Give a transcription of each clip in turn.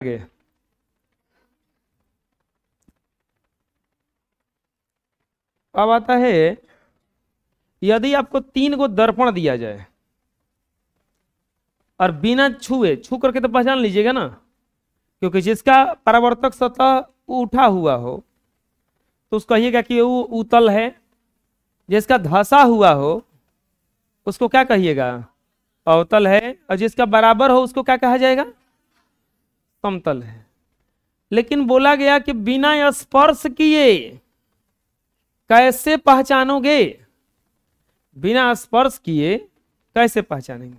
आगे अब आता है, यदि आपको 3 गो दर्पण दिया जाए और बिना छुए, छू करके तो पहचान लीजिएगा ना, क्योंकि जिसका परावर्तक सतह उठा हुआ हो तो उसको कहिएगा कि वो उत्तल है, जिसका धंसा हुआ हो उसको क्या कहिएगा, अवतल है, और जिसका बराबर हो उसको क्या कहा जाएगा, समतल है। लेकिन बोला गया कि बिना स्पर्श किए कैसे पहचानोगे, बिना स्पर्श किए कैसे पहचानेंगे।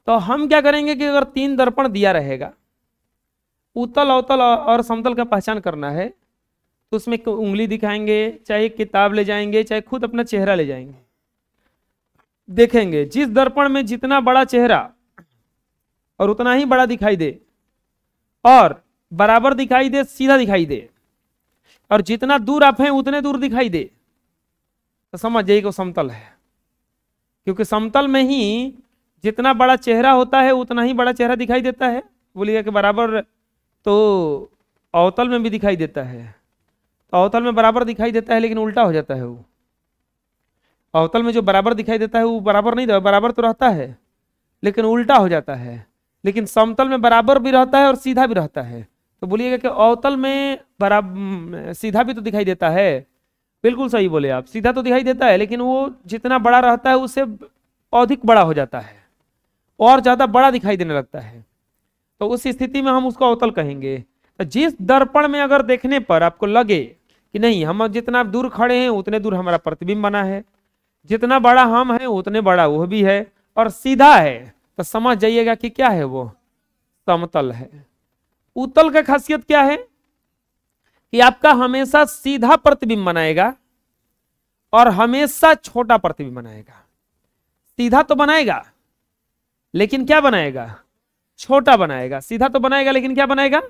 तो हम क्या करेंगे कि अगर 3 दर्पण दिया रहेगा, उत्तल अवतल और समतल का पहचान करना है, तो उसमें उंगली दिखाएंगे, चाहे किताब ले जाएंगे, चाहे खुद अपना चेहरा ले जाएंगे, देखेंगे जिस दर्पण में जितना बड़ा चेहरा और उतना ही बड़ा दिखाई दे और बराबर दिखाई दे, सीधा दिखाई दे, और जितना दूर आप हैं उतने दूर दिखाई दे, तो समझ जाइए कि वो समतल है। क्योंकि समतल में ही जितना बड़ा चेहरा होता है उतना ही बड़ा चेहरा दिखाई देता है। बोलिएगा कि बराबर तो अवतल में भी दिखाई देता है, तो अवतल में बराबर दिखाई देता है लेकिन उल्टा हो जाता है। वो अवतल में जो बराबर दिखाई देता है वो बराबर नहीं, बराबर तो रहता है लेकिन उल्टा हो जाता है। लेकिन समतल में बराबर भी रहता है और सीधा भी रहता है। तो बोलिएगा कि अवतल में बराबर सीधा भी तो दिखाई देता है। बिल्कुल सही बोले आप, सीधा तो दिखाई देता है लेकिन वो जितना बड़ा रहता है उससे अधिक बड़ा हो जाता है और ज्यादा बड़ा दिखाई देने लगता है। तो उस स्थिति में हम उसको अवतल कहेंगे। तो जिस दर्पण में अगर देखने पर आपको लगे कि नहीं, हम जितना दूर खड़े हैं उतने दूर हमारा प्रतिबिंब बना है, जितना बड़ा हम हैं उतने बड़ा वो भी है, और सीधा है, तो समझ जाइएगा कि क्या है, वो समतल है। उत्तल का खासियत क्या है कि आपका हमेशा सीधा प्रतिबिंब बनाएगा और हमेशा छोटा प्रतिबिंब बनाएगा। सीधा तो बनाएगा लेकिन क्या बनाएगा, छोटा बनाएगा। सीधा तो बनाएगा लेकिन क्या बनाएगा,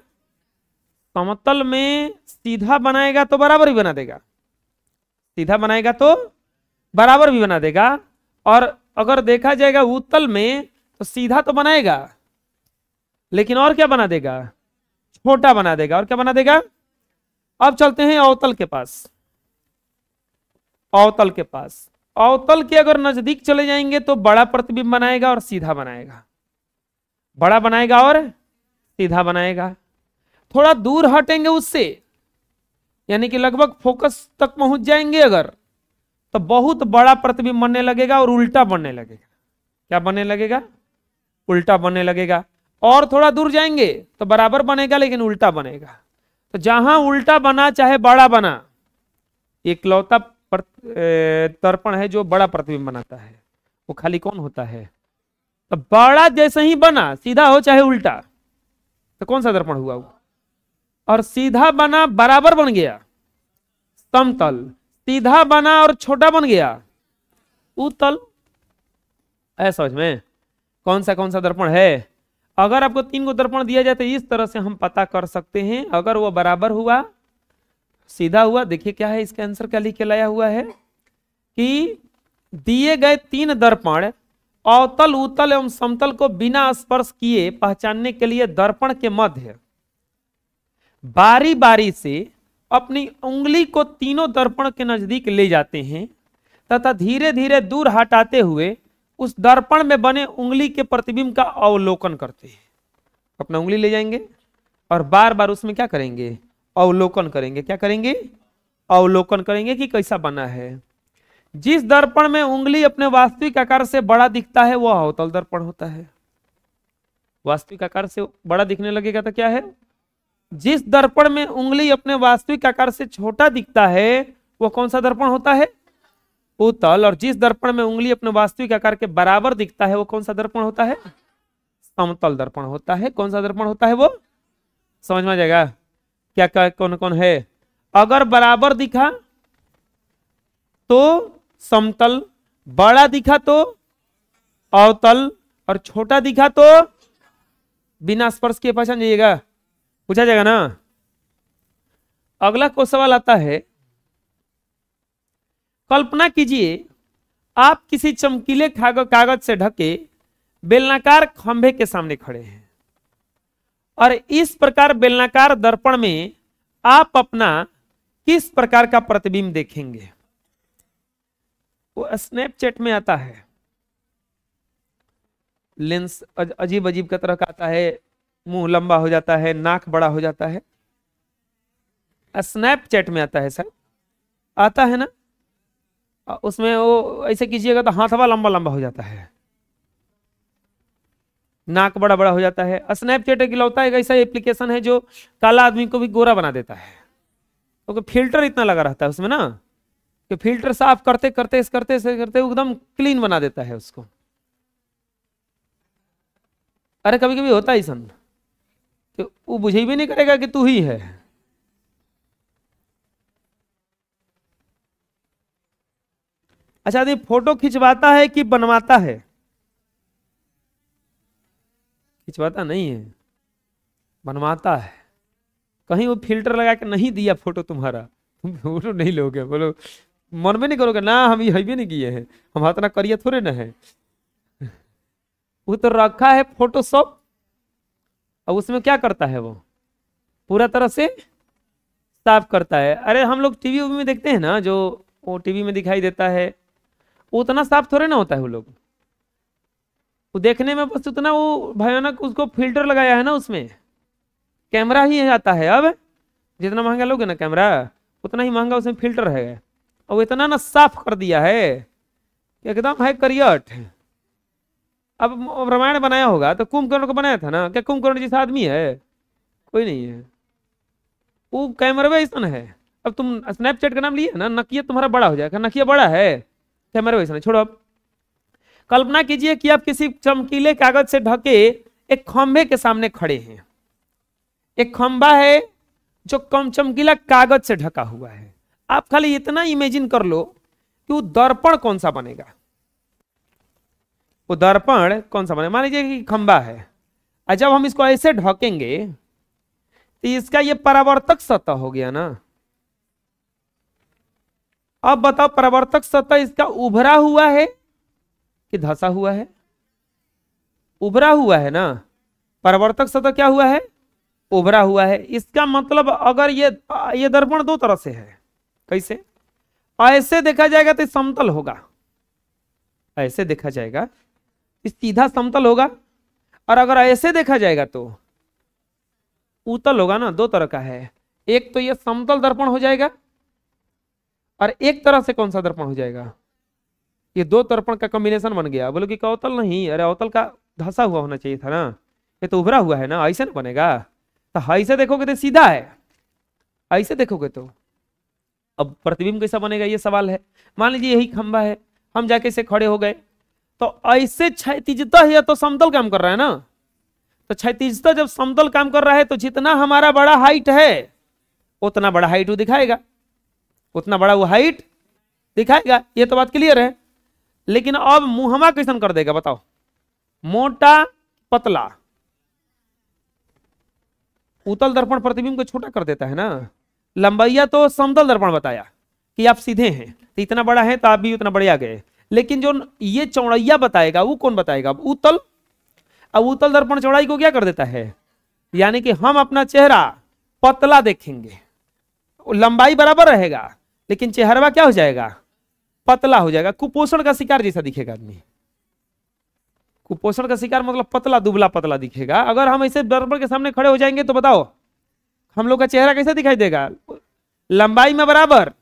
समतल में सीधा बनाएगा तो बराबर भी बना देगा, सीधा बनाएगा तो बराबर भी बना देगा। और अगर देखा जाएगा उत्तल में तो सीधा तो बनाएगा लेकिन और क्या बना देगा, छोटा बना देगा। और क्या बना देगा। अब चलते हैं अवतल के पास। अवतल के पास, अवतल के अगर नजदीक चले जाएंगे तो बड़ा प्रतिबिंब बनाएगा और सीधा बनाएगा, बड़ा बनाएगा और सीधा बनाएगा। थोड़ा दूर हटेंगे उससे, यानी कि लगभग फोकस तक पहुंच जाएंगे अगर, तो बहुत बड़ा प्रतिबिंब बनने लगेगा और उल्टा बनने लगेगा। क्या बनने लगेगा, उल्टा बनने लगेगा। और थोड़ा दूर जाएंगे तो बराबर बनेगा लेकिन उल्टा बनेगा। तो जहां उल्टा बना चाहे बड़ा बना, इकलौता दर्पण है जो बड़ा प्रतिबिंब बनाता है, वो खाली कौन होता है। तो बड़ा जैसे ही बना, सीधा हो चाहे उल्टा, तो कौन सा दर्पण हुआ वो। और सीधा बना बराबर बन गया समतल, सीधा बना और छोटा बन गया उत्तल। ऐसा समझ में कौन सा दर्पण है। अगर आपको 3 गो दर्पण दिया जाए तो इस तरह से हम पता कर सकते हैं। अगर वो बराबर हुआ, सीधा हुआ, देखिए क्या है इसका आंसर, क्या लिख के लाया हुआ है कि दिए गए 3 दर्पण अवतल, उत्तल एवं समतल को बिना स्पर्श किए पहचानने के लिए दर्पण के मध्य बारी बारी से अपनी उंगली को तीनों दर्पण के नजदीक ले जाते हैं तथा धीरे धीरे दूर हटाते हुए उस दर्पण में बने उंगली के प्रतिबिंब का अवलोकन करते हैं। अपना उंगली ले जाएंगे और बार बार उसमें क्या करेंगे, अवलोकन करेंगे। क्या करेंगे, अवलोकन करेंगे कि कैसा बना है। जिस दर्पण में उंगली अपने वास्तविक आकार से बड़ा दिखता है वह अवतल दर्पण होता है। वास्तविक आकार से बड़ा दिखने लगेगा तो क्या है, जिस दर्पण में उंगली अपने वास्तविक आकार से छोटा दिखता है वह कौन सा दर्पण होता है, उत्तल। और जिस दर्पण में उंगली अपने वास्तविक आकार के बराबर दिखता है वो कौन सा दर्पण होता है, समतल दर्पण होता है। कौन सा दर्पण होता है वो, समझ में आ जाएगा क्या क्या कौन कौन है। अगर बराबर दिखा तो समतल, बड़ा दिखा तो अवतल, और छोटा दिखा तो बिना स्पर्श के पहचान जाइएगा, पूछा जाएगा ना। अगला क्वेश्चन सवाल आता है, कल्पना कीजिए आप किसी चमकीले कागज से ढके बेलनाकार खंभे के सामने खड़े हैं और इस प्रकार बेलनाकार दर्पण में आप अपना किस प्रकार का प्रतिबिंब देखेंगे? वो स्नैपचैट में आता है, लेंस अजीब अजीब का तरह का आता है, मुंह लंबा हो जाता है, नाक बड़ा हो जाता है, स्नैपचैट में आता है सर, आता है ना, उसमें वो ऐसे कीजिएगा तो हाथवा लंबा लंबा हो जाता है, नाक बड़ा बड़ा हो जाता है। स्नैपचैट एक इकलौता एक ऐसा एप्लीकेशन है जो काला आदमी को भी गोरा बना देता है, क्योंकि तो फिल्टर इतना लगा रहता है उसमें ना, कि फिल्टर साफ करते करते करते करते एकदम क्लीन बना देता है उसको। अरे कभी कभी होता ही सन, तो वो बुझे भी नहीं करेगा कि तू ही है। अच्छा, आदमी फोटो खिंचवाता है कि बनवाता है? खिंचवाता नहीं है, बनवाता है। कहीं वो फिल्टर लगा के नहीं दिया फोटो तुम्हारा, तुम फोटो नहीं लोगे, बोलो मन में नहीं करोगे ना, हम ये भी नहीं किए हैं, हम इतना करिए थोड़े ना है। वो तो रखा है फोटोशॉप, और उसमें क्या करता है वो पूरा तरह से साफ करता है। अरे हम लोग टीवी में देखते हैं ना, जो वो टीवी में दिखाई देता है, उतना साफ थोड़े ना होता है वो लोग, वो देखने में बस उतना वो भयानक उसको फिल्टर लगाया है ना, उसमें कैमरा ही आता है। अब जितना महंगा लोगे ना कैमरा, उतना ही महंगा उसमें फिल्टर है, और इतना ना साफ कर दिया है एकदम है करियट। अब रामायण बनाया होगा तो कुंभकर्ण को बनाया था ना, क्या कुंभकर्ण जैसा आदमी है? कोई नहीं है, वो कैमरा ऐसा है। अब तुम स्नैपचैट का नाम लिए ना, नकिया तुम्हारा बड़ा हो जाएगा, नकिया बड़ा है, कैमरा वैसा नहीं। छोड़ो, अब कल्पना कीजिए कि आप किसी चमकीले कागज से ढके एक खंभे के सामने खड़े हैं। एक खंभा है जो कम चमकीला कागज से ढका हुआ है। आप खाली इतना इमेजिन कर लो कि वो दर्पण कौन सा बनेगा, वो दर्पण कौन सा बनेगा। मान लीजिए कि खंभा है, और जब हम इसको ऐसे ढकेंगे तो इसका ये परावर्तक सतह हो गया ना। अब बताओ, परावर्तक सतह इसका उभरा हुआ है कि धंसा हुआ है? उभरा हुआ है ना। परावर्तक सतह क्या हुआ है? उभरा हुआ है। इसका मतलब अगर ये दर्पण दो तरह से है। कैसे? ऐसे देखा जाएगा तो समतल होगा, ऐसे देखा जाएगा तो सीधा समतल होगा, और अगर ऐसे देखा जाएगा तो उतल होगा ना। दो तरह का है, एक तो ये समतल दर्पण हो जाएगा, और एक तरह से कौन सा दर्पण हो जाएगा? ये दो दर्पण का कॉम्बिनेशन बन गया। बोलो कि अवतल नहीं, अरे अवतल का धंसा हुआ होना चाहिए था ना, ये तो उभरा हुआ है ना, ऐसे ना बनेगा। तो ऐसे देखोगे तो सीधा है, ऐसे देखोगे तो अब प्रतिबिंब कैसा बनेगा, ये सवाल है। मान लीजिए यही खंभा है, हम जाके से खड़े हो गए, तो ऐसे क्षैतिजता है तो समतल काम कर रहा है ना। तो क्षैतिजता जब समतल काम कर रहा है तो जितना हमारा बड़ा हाइट है उतना बड़ा हाइट वो दिखाएगा, उतना बड़ा वो हाइट दिखाएगा। ये तो बात क्लियर है। लेकिन अब मुंहमा कैसन कर देगा बताओ? मोटा पतला। उतल दर्पण प्रतिबिंब को छोटा कर देता है ना। लंबाइया तो समतल दर्पण बताया कि आप सीधे हैं तो इतना बड़ा है, तो आप भी उतना बड़े आ गए। लेकिन जो ये चौड़ैया बताएगा वो कौन बताएगा? उतल। अब उतल दर्पण चौड़ाई को क्या कर देता है, यानी कि हम अपना चेहरा पतला देखेंगे, लंबाई बराबर रहेगा लेकिन चेहरा क्या हो जाएगा? पतला हो जाएगा। कुपोषण का शिकार जैसा दिखेगा आदमी। कुपोषण का शिकार मतलब पतला, दुबला पतला दिखेगा। अगर हम ऐसे दर्पण के सामने खड़े हो जाएंगे तो बताओ हम लोग का चेहरा कैसा दिखाई देगा? लंबाई में बराबर,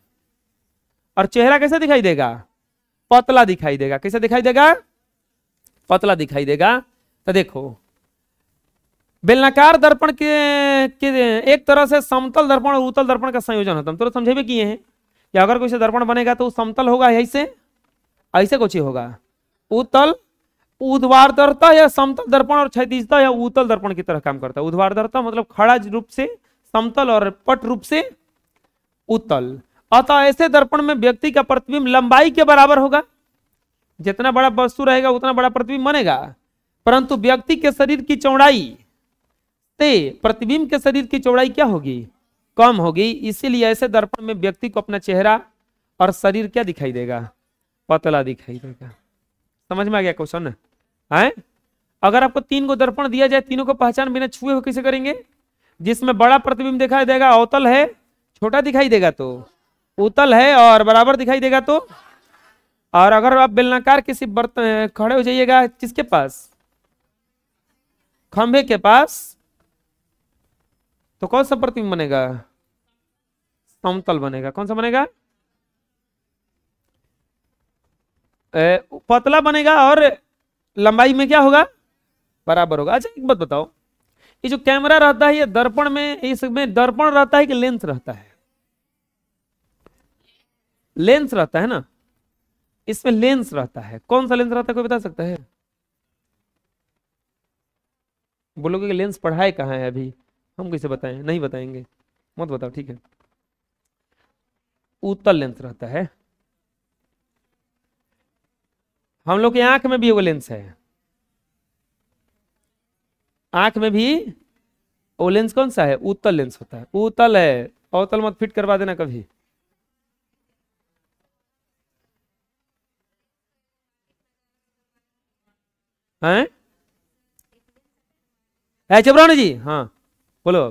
और चेहरा कैसा दिखाई देगा? पतला दिखाई देगा। कैसा दिखाई देगा? पतला दिखाई देगा। तो देखो, बेलनाकार दर्पण के एक तरह से समतल दर्पण और उत्तल दर्पण का संयोजन होता है। तो समझे भी किए हैं कि अगर कोई से दर्पण बनेगा तो समतल होगा, ऐसे ऐसे कुछ ही होगा। उत्तल ऊर्ध्वाधरता या समतल दर्पण, और क्षैतिजता या उत्तल दर्पण की तरह काम करता है। ऊर्ध्वाधरता मतलब खड़ा रूप से समतल, और पट रूप से उत्तल। अतः ऐसे दर्पण में व्यक्ति का प्रतिबिंब लंबाई के बराबर होगा। जितना बड़ा वस्तु रहेगा उतना बड़ा प्रतिबिंब बनेगा, परंतु व्यक्ति के शरीर की चौड़ाई से प्रतिबिंब के शरीर की चौड़ाई क्या होगी? कम होगी। इसीलिए ऐसे दर्पण में व्यक्ति को अपना चेहरा और शरीर क्या दिखाई देगा? पतला दिखाई देगा। समझ में आ गया क्वेश्चन है? अगर आपको 3 को दर्पण दिया जाए, तीनों को पहचान बिना छुए हुए कैसे करेंगे? जिसमें बड़ा प्रतिबिंब दिखाई देगा अवतल है, छोटा दिखाई देगा तो उत्तल है, और बराबर दिखाई देगा तो। और अगर आप बेलनाकार किसी बर्तन खड़े हो जाइएगा किसके पास, खंभे के पास, तो कौन सा प्रतिबिंब बनेगा? समतल बनेगा। कौन सा बनेगा? पतला बनेगा, और लंबाई में क्या होगा? बराबर होगा। अच्छा एक बात बताओ, ये जो कैमरा रहता है ये दर्पण में, इसमें दर्पण रहता है कि लेंस रहता है? लेंस रहता है ना, इसमें लेंस रहता है। कौन सा लेंस रहता है, कोई बता सकता है? बोलोगे कि लेंस पढ़ाए कहाँ है अभी, हम कैसे बताएं? नहीं बताएंगे, मत बताओ, ठीक है। उत्तल लेंस रहता है। हम लोग की आंख में भी वो लेंस है, आंख में भी वो लेंस कौन सा है? उत्तल लेंस होता है। उत्तल है, अवतल मत फिट करवा देना कभी। हैं? चुपरानी जी, हाँ बोलो।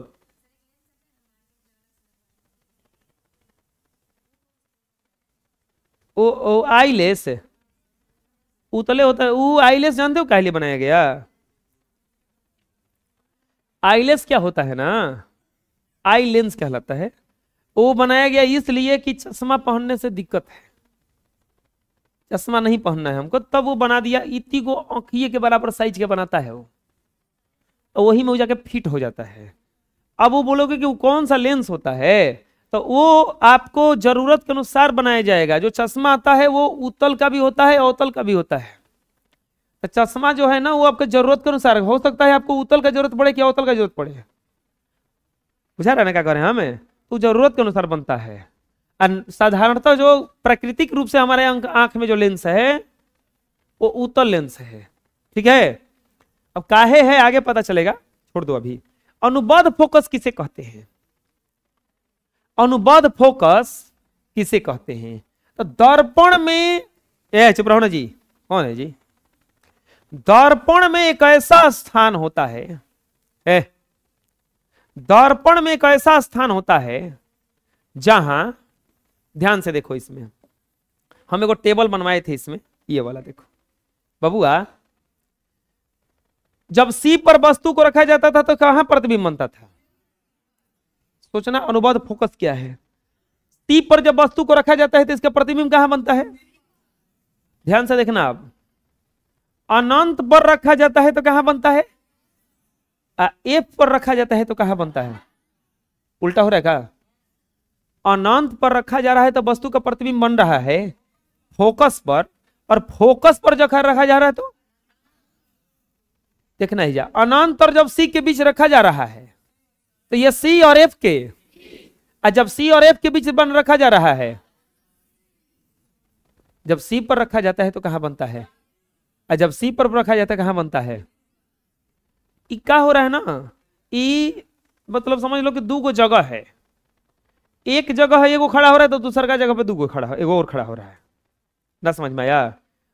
ओ आईलेस उतले होता है। वो आईलेस जानते हो काहे लिए बनाया गया? आईलेस क्या होता है ना, आई लेंस कहलाता है। वो बनाया गया इसलिए कि चश्मा पहनने से दिक्कत है, चश्मा नहीं पहनना है हमको, तब वो बना दिया। इतनी को आंखिए के बराबर साइज के बनाता है वो, तो वही में वो जाके फिट हो जाता है। अब वो बोलोगे कि वो कौन सा लेंस होता है, तो वो आपको जरूरत के अनुसार बनाया जाएगा। जो चश्मा आता है वो उत्तल का भी होता है, अवतल का भी होता है। तो चश्मा जो है ना वो आपके जरूरत के अनुसार, हो सकता है आपको उत्तल का जरूरत पड़े कि अवतल का जरूरत पड़े। बुझा रहा ना क्या करें हमें? तो जरूरत के अनुसार बनता है। साधारणतः जो प्राकृतिक रूप से हमारे आंख में जो लेंस है वो उत्तल लेंस है, ठीक है। अब काहे है आगे पता चलेगा, छोड़ दो अभी। अनुबद्ध फोकस किसे कहते हैं? अनुबद्ध फोकस किसे कहते हैं? तो दर्पण में, चुप रहो ना जी, कौन है जी? दर्पण में एक ऐसा स्थान होता है, दर्पण में एक ऐसा स्थान होता है जहां, ध्यान से देखो, इसमें हम एक टेबल बनवाए थे, इसमें ये वाला देखो बबुआ, जब सी पर वस्तु को रखा जाता था तो कहां प्रतिबिंब बनता था? सोचना अनुबद्ध फोकस क्या है। सी पर जब वस्तु को रखा जाता है तो इसका प्रतिबिंब कहां बनता है? ध्यान से देखना। आप अनंत पर रखा जाता है तो कहां बनता है? एफ पर रखा जाता है तो कहां बनता है? उल्टा हो रहा है क्या? अनंत पर रखा जा रहा है तो वस्तु का प्रतिबिंब बन रहा है फोकस पर, और फोकस पर जब रखा जा रहा है तो देखना ही जा, अनंत और जब सी के बीच रखा जा रहा है तो ये सी और एफ के, जब सी और एफ के बीच बन रखा जा रहा है, जब सी पर रखा जाता है तो कहां बनता है? जब सी पर रखा जाता है कहां बनता है? ई क्या हो रहा है ना, ई मतलब समझ लो कि दो गो जगह है, एक जगह है एगो खड़ा हो रहा है तो दूसरा का जगह पे दो गो खड़ा हो, एगो और खड़ा हो रहा है। ना समझ में आया?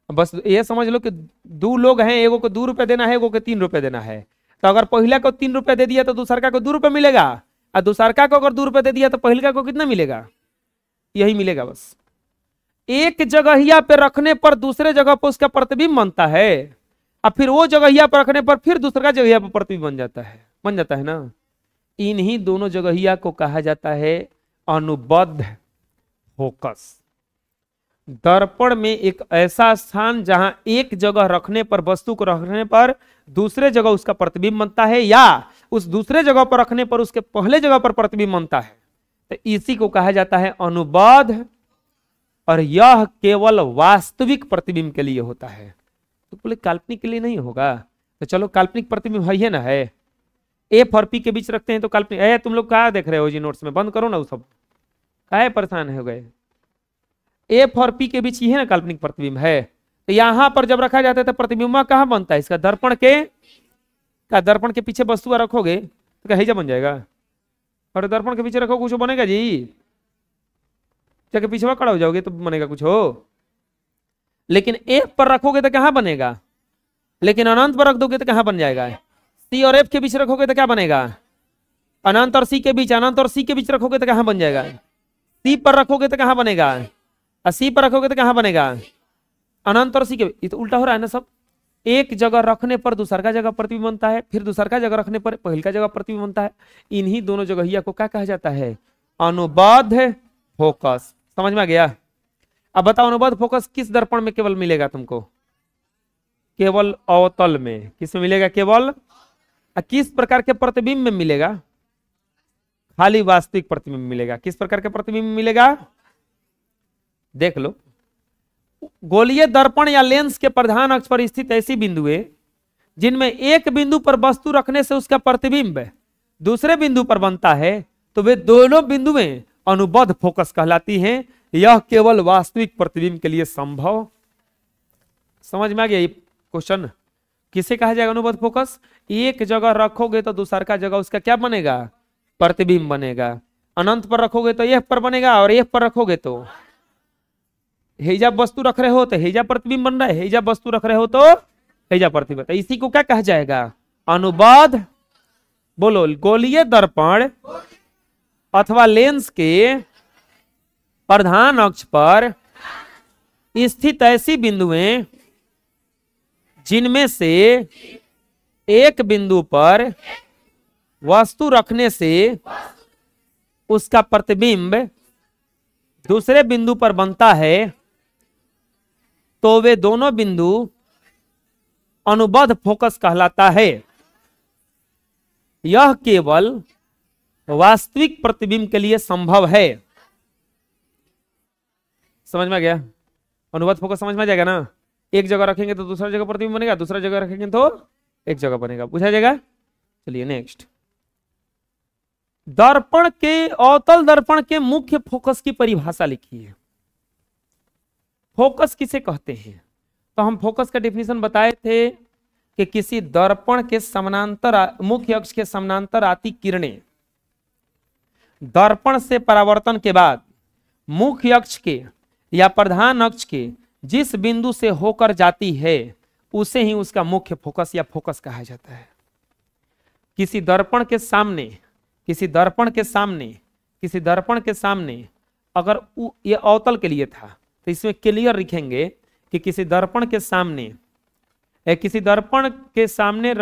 बस ये समझ लो कि दो लोग हैं, एगो को 2 रुपए देना है, एगो को 3 रुपए देना है। तो अगर पहला को 3 रुपए दे दिया तो दूसरा को 2 रुपए मिलेगा, और दूसरा को अगर 2 रुपए दे दिया तो पहला को कितना मिलेगा? यही मिलेगा बस। एक जगहिया पे रखने पर दूसरे जगह पर उसका प्रतिबिंब बनता है, और फिर वो जगहिया पर रखने पर फिर दूसरा जगहिया पर प्रतिबिंब बन जाता है ना। इन्हीं दोनों जगहिया को कहा जाता है अनुबद्ध फोकस। दर्पण में एक ऐसा स्थान जहां एक जगह रखने पर, वस्तु को रखने पर दूसरे जगह उसका प्रतिबिंब बनता है, या उस दूसरे जगह पर रखने पर उसके पहले जगह पर प्रतिबिंब बनता है, तो इसी को कहा जाता है अनुबद्ध। और यह केवल वास्तविक प्रतिबिंब के लिए होता है, तो बोले काल्पनिक के लिए नहीं होगा। तो चलो काल्पनिक प्रतिबिंब है ना, है एफ और पी के बीच रखते हैं तो काल्पनिक। तुम लोग क्या देख रहे हो जी नोट्स में? बंद करो ना वो सब, काहे परेशान हो गए? एफ और पी के बीच ही है ना काल्पनिक प्रतिबिंब है। तो यहां पर जब रखा जाता है तो प्रतिबिंब कहां बनता है? इसका दर्पण के, का दर्पण के पीछे वस्तु रखोगे तो क्या हैजा बन जाएगा? और दर्पण के पीछे रखो कुछ बनेगा जी? जाके पीछे खड़ा हो जाओगे तो बनेगा कुछ हो, लेकिन एफ पर रखोगे तो कहां बनेगा? लेकिन अनंत पर रख दोगे तो कहां बन जाएगा? सी और एफ के बीच रखोगे तो क्या बनेगा? अनंत और सी के बीच, अनंत और सी के बीच रखोगे तो कहां बन जाएगा? सी पर रखोगे तो कहां बनेगा? सी पर रखोगे तो कहां बनेगा? अनंत और सी के, ये तो उल्टा हो रहा है ना सब। एक जगह रखने पर दूसर का जगह प्रतिबिंब बनता है, फिर दूसर का जगह रखने पर पहल का जगह प्रतिबिंब बनता है। इन्हीं दोनों जगहिया को क्या कहा जाता है? अनुबद्ध फोकस। समझ में आ गया? अब बताओ अनुबद्ध फोकस किस दर्पण में केवल मिलेगा तुमको? केवल अवतल में। किस में मिलेगा? केवल। किस प्रकार के प्रतिबिंब में मिलेगा? खाली वास्तविक प्रतिबिंब मिलेगा। किस प्रकार के प्रतिबिंब मिलेगा? देख लो, गोलीय दर्पण या लेंस के प्रधान अक्ष पर स्थित ऐसी बिंदुएं जिनमें एक बिंदु पर वस्तु रखने से उसका प्रतिबिंब दूसरे बिंदु पर बनता है, तो वे दोनों बिंदुएं अनुबद्ध फोकस कहलाती हैं। यह केवल वास्तविक प्रतिबिंब के लिए संभव। समझ में आ गया ये क्वेश्चन? किसे कहा जाएगा अनुबद्ध फोकस? एक जगह रखोगे तो दूसर का जगह उसका क्या बनेगा? प्रतिबिंब बनेगा। अनंत पर रखोगे तो एफ पर बनेगा, और एफ पर रखोगे तो हेजा वस्तु रख रहे हो तो हेजा प्रतिबिंब बन रहा है, हेजा वस्तु रख रहे हो तो हेजा प्रतिबिंब। तो इसी को क्या कहा जाएगा? अनुबद्ध। बोलो, गोलीय दर्पण अथवा लेंस के प्रधान अक्ष पर स्थित ऐसी बिंदुएं जिनमें से एक बिंदु पर वस्तु रखने से उसका प्रतिबिंब दूसरे बिंदु पर बनता है, तो वे दोनों बिंदु अनुबद्ध फोकस कहलाता है। यह केवल वास्तविक प्रतिबिंब के लिए संभव है। समझ में आ गया? अनुबद्ध फोकस समझ में आ जाएगा ना? एक जगह रखेंगे तो दूसरा जगह प्रतिबिंब बनेगा, दूसरा जगह रखेंगे तो एक जगह बनेगा। पूछा जाएगा? चलिए नेक्स्ट। दर्पण के, अवतल दर्पण के मुख्य फोकस की परिभाषा लिखिए। फोकस किसे कहते हैं? तो हम फोकस का डेफिनेशन बताए थे कि किसी दर्पण के समानांतर, मुख्य अक्ष के समानांतर आती किरणें दर्पण से परावर्तन के बाद मुख्य अक्ष के या प्रधान अक्ष के जिस बिंदु से होकर जाती है, उसे ही उसका मुख्य फोकस या फोकस कहा जाता है। किसी दर्पण के सामने, किसी दर्पण के सामने, किसी दर्पण के सामने, अगर ये अवतल के लिए था तो इसमें क्लियर लिखेंगे कि किसी दर्पण के सामने, किसी दर्पण के सामने,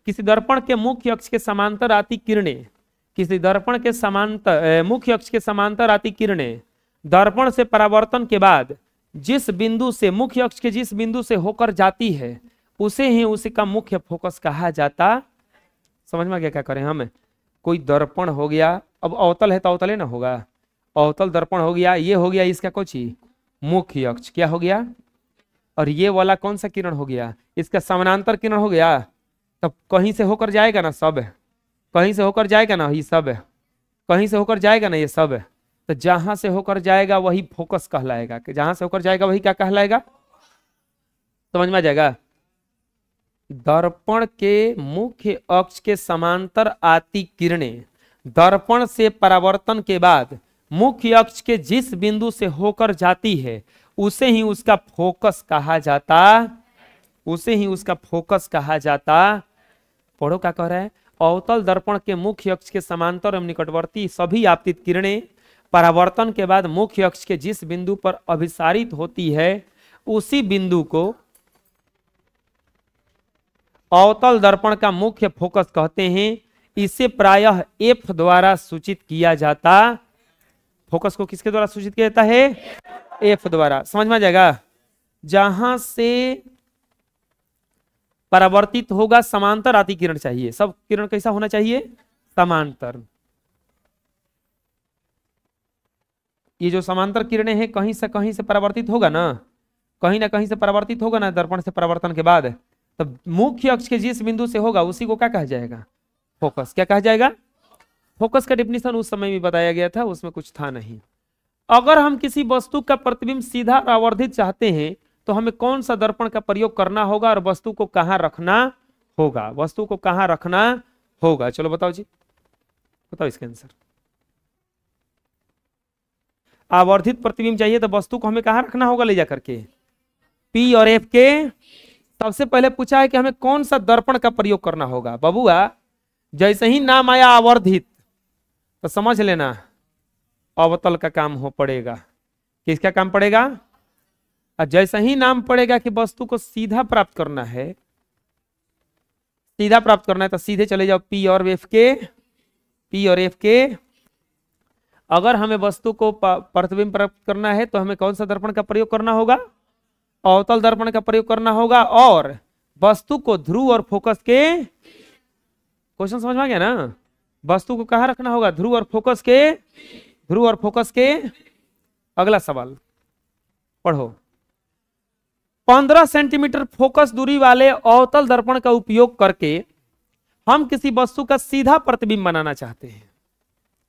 किसी दर्पण के मुख्य अक्ष के समांतर आती किरणें, किसी दर्पण के समांतर, मुख्य अक्ष के समांतर आती किरणें दर्पण से परावर्तन के बाद जिस बिंदु से, मुख्य अक्ष के जिस बिंदु से होकर जाती है, उसे ही उसी का मुख्य फोकस कहा जाता। समझ में आ गया क्या करें हम? कोई दर्पण हो गया, अब अवतल है तो अवतल है ना होगा, अवतल दर्पण हो गया, ये हो गया इसका कुछ ही मुख्य अक्ष, क्या हो गया? और ये वाला कौन सा किरण हो गया? इसका समानांतर किरण हो गया। तब कहीं से होकर जाएगा ना सब, कहीं से होकर जाएगा ना ये सब, कहीं से होकर जाएगा ना ये सब, तो जहां से होकर जाएगा वही फोकस कहलाएगा। कि जहां से होकर जाएगा वही क्या कहलाएगा? समझ में आ जाएगा? दर्पण के मुख्य अक्ष के समांतर आती किरणें दर्पण से परावर्तन के बाद मुख्य अक्ष के जिस बिंदु से होकर जाती है, उसे ही उसका फोकस कहा जाता, उसे ही उसका फोकस कहा जाता। पढ़ो क्या कह रहा है? अवतल दर्पण के मुख्य अक्ष के समांतर एवं निकटवर्ती सभी आपतित किरणें परावर्तन के बाद मुख्य अक्ष के जिस बिंदु पर अभिसारित होती है, उसी बिंदु को अवतल दर्पण का मुख्य फोकस कहते हैं। इसे प्रायः एफ द्वारा सूचित किया जाता। फोकस को किसके द्वारा सूचित किया जाता है? एफ द्वारा। समझ में आ जाएगा? जहां से परावर्तित होगा, समांतर आती किरण चाहिए। सब किरण कैसा होना चाहिए? समांतर। ये जो समांतर किरणें हैं कहीं से परावर्तित होगा ना, कहीं ना कहीं से परावर्तित होगा ना दर्पण से परावर्तन के बाद, तब मुख्य अक्ष के जिस बिंदु से होगा उसी को क्या कहा जाएगा? फोकस। क्या कहा जाएगा? फोकस का डेफिनेशन उस समय भी बताया गया था, उसमें कुछ था नहीं। अगर हम किसी वस्तु का प्रतिबिंब सीधा और आवर्धित चाहते हैं तो हमें कौन सा दर्पण का प्रयोग करना होगा और वस्तु को कहां रखना होगा? वस्तु को कहां रखना होगा? चलो बताओ जी, बताओ इसका आंसर। आवर्धित प्रतिबिंब चाहिए तो वस्तु को हमें कहां रखना होगा ले जाकर के? पी और एफ के सबसे पहले पूछा है कि हमें कौन सा दर्पण का प्रयोग करना होगा। बबुआ जैसे ही नाम आया आवर्धित तो समझ लेना अवतल का काम हो पड़ेगा। किसका काम पड़ेगा? और जैसे ही नाम पड़ेगा कि वस्तु को सीधा प्राप्त करना है, सीधा प्राप्त करना है तो सीधे चले जाओ पी और एफ के, पी और एफ के। अगर हमें वस्तु को प्रतिबिंब प्राप्त करना है तो हमें कौन सा दर्पण का प्रयोग करना होगा? अवतल दर्पण का प्रयोग करना होगा। और वस्तु को ध्रुव और फोकस के, क्वेश्चन समझ में आ गया ना? वस्तु को कहां रखना होगा? ध्रुव और फोकस के, ध्रुव और फोकस के। अगला सवाल पढ़ो। 15 सेंटीमीटर फोकस दूरी वाले अवतल दर्पण का उपयोग करके हम किसी वस्तु का सीधा प्रतिबिंब बनाना चाहते हैं।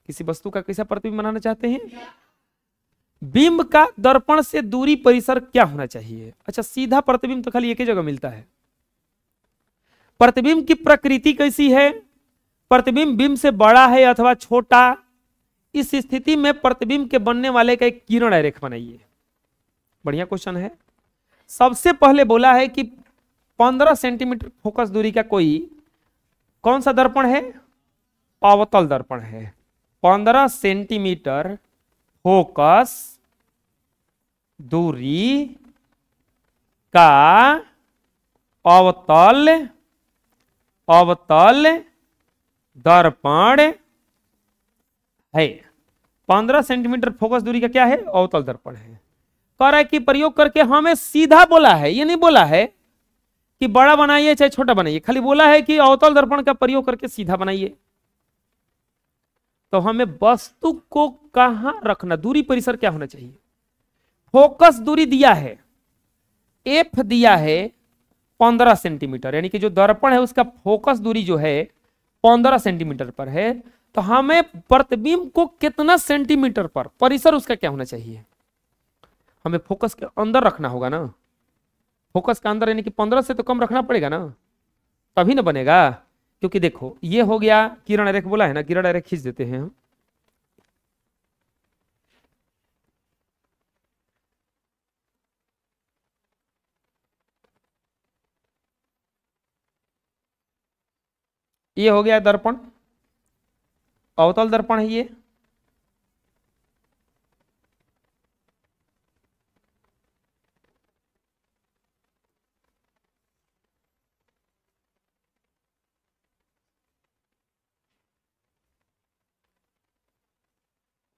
किसी वस्तु का कैसा प्रतिबिंब बनाना चाहते हैं? बिंब का दर्पण से दूरी परिसर क्या होना चाहिए? अच्छा, सीधा प्रतिबिंब तो खाली एक ही जगह मिलता है। प्रतिबिंब की प्रकृति कैसी है? प्रतिबिंब बिंब से बड़ा है अथवा छोटा। इस स्थिति में प्रतिबिंब के बनने वाले का एक किरण आरेख बनाइए। बढ़िया क्वेश्चन है। सबसे पहले बोला है कि 15 सेंटीमीटर फोकस दूरी का कोई कौन सा दर्पण है? अवतल दर्पण है। 15 सेंटीमीटर फोकस दूरी का अवतल दर्पण है। 15 सेंटीमीटर फोकस दूरी का क्या है? अवतल दर्पण है। कह रहा है कि प्रयोग करके हमें सीधा बोला है, ये नहीं बोला है कि बड़ा बनाइए चाहे छोटा बनाइए, खाली बोला है कि अवतल दर्पण का प्रयोग करके सीधा बनाइए। तो हमें वस्तु को कहां रखना, दूरी परिसर क्या होना चाहिए? फोकस दूरी दिया है, एफ दिया है 15 सेंटीमीटर, यानी कि जो दर्पण है उसका फोकस दूरी जो है 15 सेंटीमीटर पर है। तो हमें प्रतिबिंब को कितना सेंटीमीटर पर, परिसर उसका क्या होना चाहिए? हमें फोकस के अंदर रखना होगा ना। फोकस के अंदर यानी कि 15 से तो कम रखना पड़ेगा ना, तभी ना बनेगा। क्योंकि देखो ये हो गया किरण आरेख, बोला है ना, किरण आरेख खींच देते हैं हम। ये हो गया दर्पण, अवतल दर्पण है ये।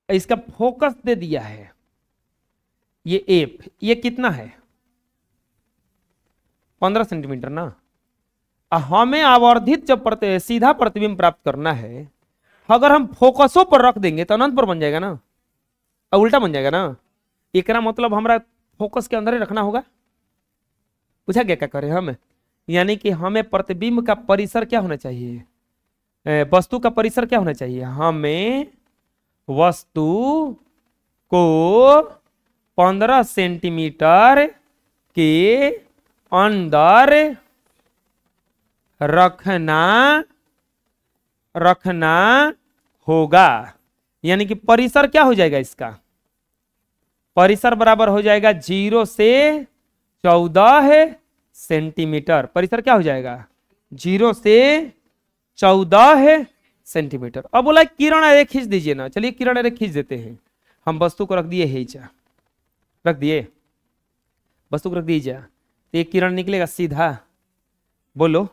इसका फोकस दे दिया है ये एफ, ये कितना है? 15 सेंटीमीटर ना। हमें आवर्धित जब सीधा प्रतिबिंब प्राप्त करना है, अगर हम फोकसों पर रख देंगे तो अनंत पर बन जाएगा ना, और उल्टा बन जाएगा ना। एकरा मतलब हमारा फोकस के अंदर ही रखना होगा। पूछा क्या क्या करें हम? यानी कि हमें प्रतिबिंब का परिसर क्या होना चाहिए? वस्तु का परिसर क्या होना चाहिए? हमें वस्तु को 15 सेंटीमीटर के अंदर रखना होगा। यानी कि परिसर क्या हो जाएगा इसका? परिसर बराबर हो जाएगा 0 से 14 सेंटीमीटर। परिसर क्या हो जाएगा? 0 से 14 सेंटीमीटर। अब बोला किरण आरेख खींच दीजिए ना। चलिए किरण आरेख खींच देते हैं। हम वस्तु को रख दिए हेजा, रख दिए, वस्तु को रख दीजिए। तो एक किरण निकलेगा सीधा, बोलो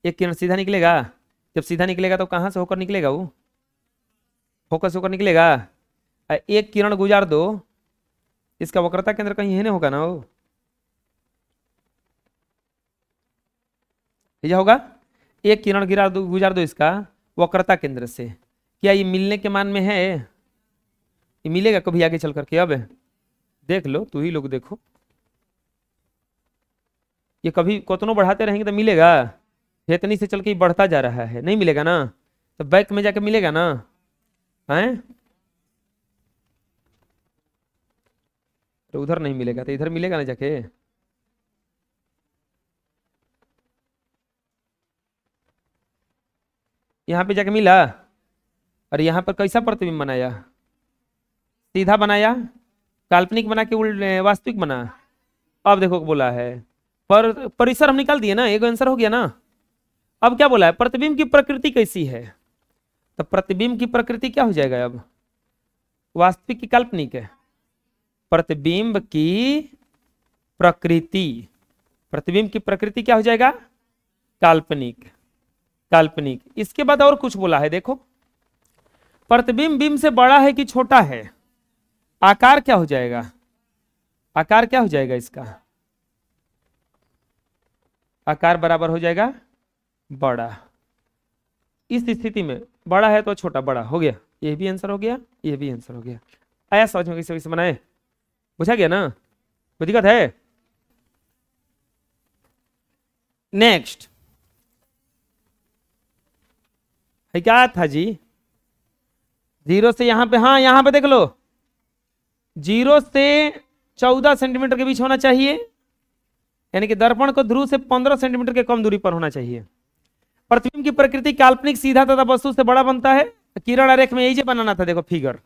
एक किरण सीधा निकलेगा। जब सीधा निकलेगा तो कहां से होकर निकलेगा? वो फोकस होकर निकलेगा। एक किरण गुजार दो, इसका वक्रता केंद्र कहीं है होगा ना, वो ये होगा। एक किरण गुजार दो इसका वक्रता केंद्र से। क्या ये मिलने के मान में है? ये मिलेगा कभी आगे चल करके? अब देख लो, तू ही लोग देखो, ये कभी कोतनो बढ़ाते रहेंगे तो मिलेगा? इतनी से चल के बढ़ता जा रहा है, नहीं मिलेगा ना। तो बैक में जाके मिलेगा ना, हैं? तो उधर नहीं मिलेगा तो इधर मिलेगा ना जाके। यहां पे जाके मिला। और यहां पर कैसा प्रतिबिंब बनाया? सीधा बनाया, काल्पनिक बना के वास्तविक बना। अब देखो बोला है परिसर हम निकाल दिए ना, एक आंसर हो गया ना। अब क्या बोला है, प्रतिबिंब की प्रकृति कैसी है, तो प्रतिबिंब की प्रकृति क्या हो जाएगा अब, वास्तविक की काल्पनिक है। प्रतिबिंब की प्रकृति, प्रतिबिंब की प्रकृति क्या हो जाएगा, काल्पनिक। काल्पनिक। इसके बाद और कुछ बोला है, देखो प्रतिबिंब बिंब से बड़ा है कि छोटा है, आकार क्या हो जाएगा, आकार क्या हो जाएगा इसका, आकार बराबर हो जाएगा बड़ा। इस स्थिति में बड़ा है तो छोटा, बड़ा हो गया, ये भी आंसर हो गया, ये भी आंसर हो गया। आया समझ में कैसे बनाए, पूछा गया ना, कोई दिक्कत है। नेक्स्ट है क्या था जी, 0 से यहां पे, हाँ यहां पे देख लो 0 से 14 सेंटीमीटर के बीच होना चाहिए, यानी कि दर्पण को ध्रुव से 15 सेंटीमीटर के कम दूरी पर होना चाहिए। प्रतिबिंब की प्रकृति काल्पनिक, सीधा तथा वस्तु से बड़ा बनता है। किरण आरेख में यही बनाना था, देखो फिगर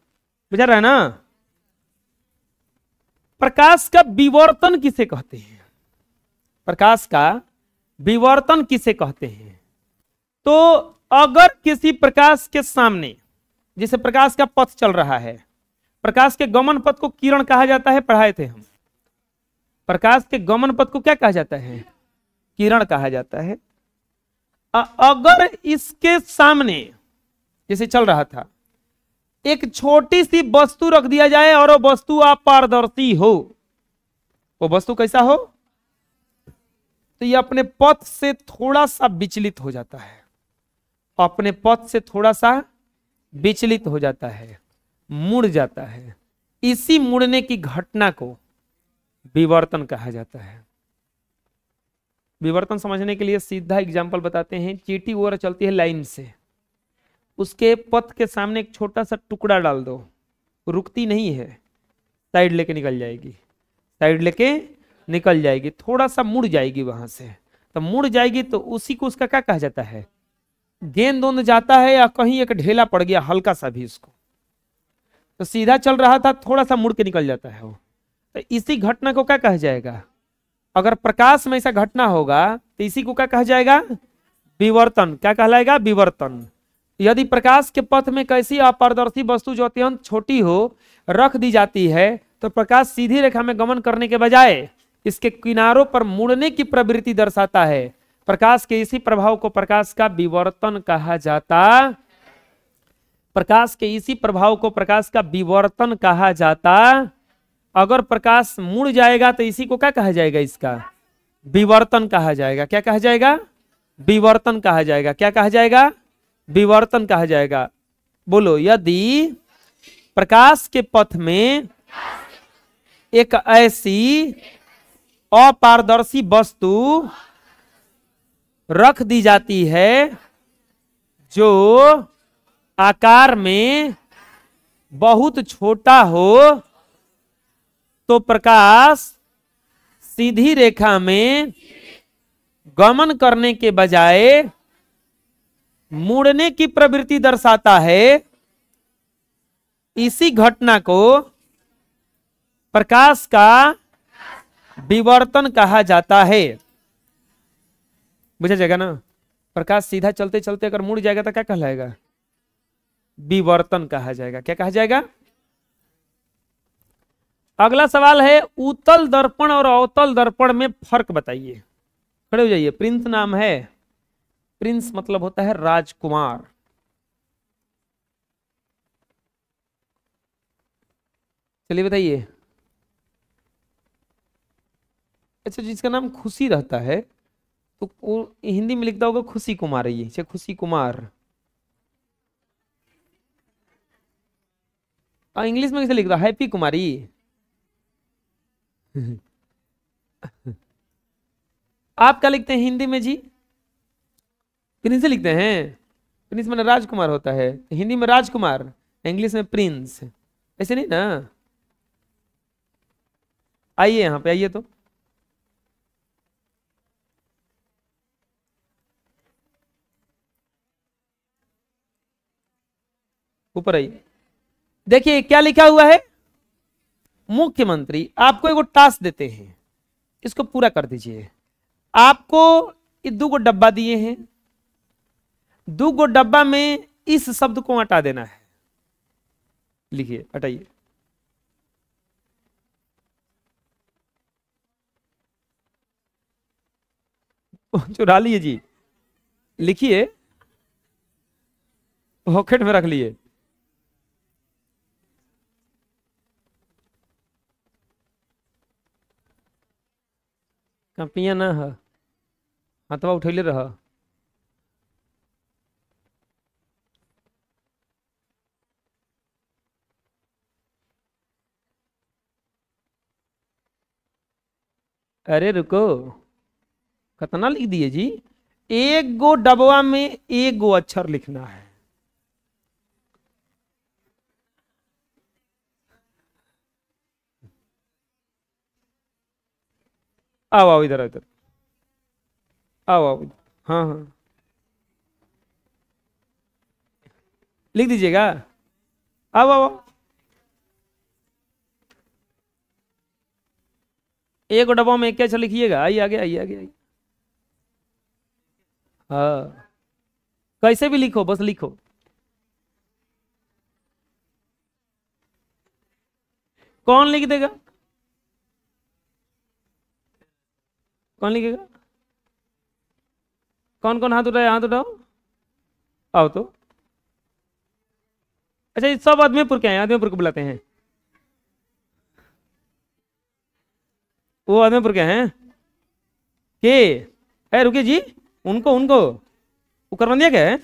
बुझा रहा है ना। प्रकाश का विवर्तन किसे कहते हैं, प्रकाश का विवर्तन किसे कहते हैं, तो अगर किसी प्रकाश के सामने, जैसे प्रकाश का पथ चल रहा है, प्रकाश के गमन पथ को किरण कहा जाता है, पढ़ाए थे हम। प्रकाश के गमन पथ को क्या कहा जाता है, किरण कहा जाता है। अगर इसके सामने जैसे चल रहा था, एक छोटी सी वस्तु रख दिया जाए और वो वस्तु अपारदर्शी हो, वो वस्तु कैसा हो, तो ये अपने पथ से थोड़ा सा विचलित हो जाता है, अपने पथ से थोड़ा सा विचलित हो जाता है, मुड़ जाता है। इसी मुड़ने की घटना को विवर्तन कहा जाता है। विवर्तन समझने के लिए सीधा एग्जाम्पल बताते हैं। चींटी ओर चलती है लाइन से, उसके पथ के सामने एक छोटा सा टुकड़ा डाल दो, रुकती नहीं है, साइड लेके निकल जाएगी, साइड लेके निकल जाएगी, थोड़ा सा मुड़ जाएगी वहां से, तो मुड़ जाएगी तो उसी को उसका क्या कहा जाता है, गेंद उंद जाता है या कहीं एक ढेला पड़ गया हल्का सा भी उसको, तो सीधा चल रहा था थोड़ा सा मुड़ के निकल जाता है वो, तो इसी घटना को क्या कहा जाएगा, अगर प्रकाश में ऐसा घटना होगा तो इसी को क्या कहा जाएगा, विवर्तन। क्या कहलाएगा, विवर्तन। यदि प्रकाश के पथ में कैसी अपारदर्शी वस्तु जो अत्यंत छोटी हो रख दी जाती है, तो प्रकाश सीधी रेखा में गमन करने के बजाय इसके किनारों पर मुड़ने की प्रवृत्ति दर्शाता है। प्रकाश के इसी प्रभाव को प्रकाश का विवर्तन कहा जाता, प्रकाश के इसी प्रभाव को प्रकाश का विवर्तन कहा जाता। अगर प्रकाश मुड़ जाएगा तो इसी को क्या कहा जाएगा, इसका विवर्तन कहा जाएगा। क्या कहा जाएगा, विवर्तन कहा जाएगा। क्या कहा जाएगा, विवर्तन कहा जाएगा। बोलो, यदि प्रकाश के पथ में एक ऐसी अपारदर्शी वस्तु रख दी जाती है जो आकार में बहुत छोटा हो, तो प्रकाश सीधी रेखा में गमन करने के बजाय मुड़ने की प्रवृत्ति दर्शाता है। इसी घटना को प्रकाश का विवर्तन कहा जाता है। बुझा जाएगा ना। प्रकाश सीधा चलते चलते अगर मुड़ जाएगा तो क्या कहलाएगा, विवर्तन कहा जाएगा। क्या कहा जाएगा। अगला सवाल है, उत्तल दर्पण और अवतल दर्पण में फर्क बताइए। खड़े हो जाइए। प्रिंस नाम है, प्रिंस मतलब होता है राजकुमार। चलिए बताइए। अच्छा, जिसका नाम खुशी रहता है तो वो हिंदी में लिखता होगा खुशी कुमार है, ये खुशी कुमार। और इंग्लिश में कैसे लिखता, हैप्पी कुमारी। आप क्या लिखते हैं हिंदी में जी, प्रिंस से लिखते हैं। प्रिंस मैंने राजकुमार होता है, हिंदी में राजकुमार, इंग्लिश में प्रिंस, ऐसे नहीं ना। आइए यहां पे, आइए तो ऊपर आइए। देखिए क्या लिखा हुआ है, मुख्यमंत्री। आपको एगो टास्क देते हैं, इसको पूरा कर दीजिए। आपको ये 2 गो डब्बा दिए हैं, 2 गो डब्बा में इस शब्द को हटा देना है। लिखिए, हटाइए। चुरा लिए जी, लिखिए, पॉकेट में रख लिए। कपिया ना है, हाथवा उठैले रह। अरे रुको, कितना लिख दिए जी? 1 गो डबवा में 1 गो अक्षर लिखना है। आओ आओ इधर इधर, आओ आओ, हाँ हाँ, लिख दीजिएगा। आओ आओ, 1 गो डब्बा में 1 अक्षर लिखिएगा। आइए आगे, आइए आगे, आइए। हाँ, कैसे भी लिखो, बस लिखो। कौन लिख देगा? कौन लिखेगा? कौन कौन हाथ उठाए? हाथ उठाओ, आओ तो। अच्छा, ये सब आदमीपुर के हैं, आदमीपुर को बुलाते हैं। वो आदमीपुर के हैं के? रुकिए जी, उनको उनको वो करवंदिया के है।